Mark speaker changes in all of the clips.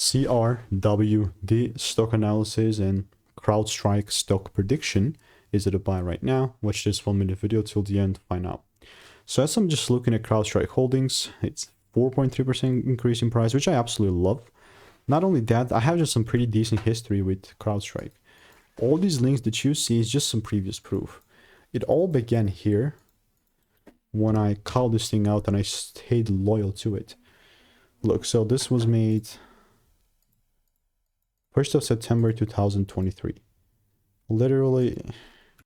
Speaker 1: CRWD Stock Analysis and Crowdstrike Stock Prediction. Is it a buy right now? Watch this 1-minute video till the end to find out. So as I'm just looking at Crowdstrike Holdings, it's 4.3% increase in price, which I absolutely love. Not only that, I have just some pretty decent history with Crowdstrike. All these links that you see is just some previous proof. It all began here when I called this thing out and I stayed loyal to it. Look, so this was made 1st of September 2023. Literally,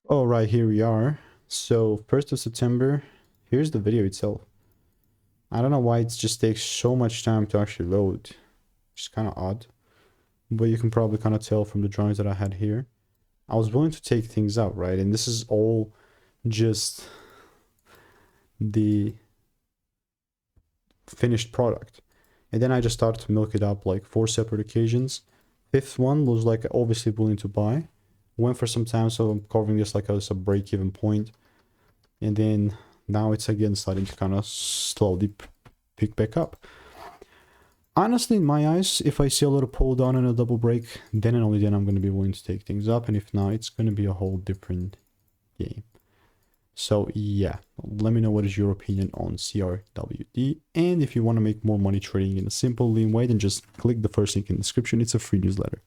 Speaker 1: oh right, here we are. So 1st of September, here's the video itself. I don't know why it just takes so much time to actually load. It's kind of odd, but you can probably kind of tell from the drawings that I had here. I was willing to take things out, right? And this is all just the finished product. And then I just started to milk it up like 4 separate occasions. 5th one was like obviously willing to buy. Went for some time, so I'm covering this like as a break-even point. And then now it's again starting to kind of slowly pick back up. Honestly, in my eyes, if I see a little pull down and a double break, then and only then I'm going to be willing to take things up. And if not, it's going to be a whole different game. So yeah, let me know what is your opinion on CRWD. And if you want to make more money trading in a simple, lean way, then just click the first link in the description. It's a free newsletter.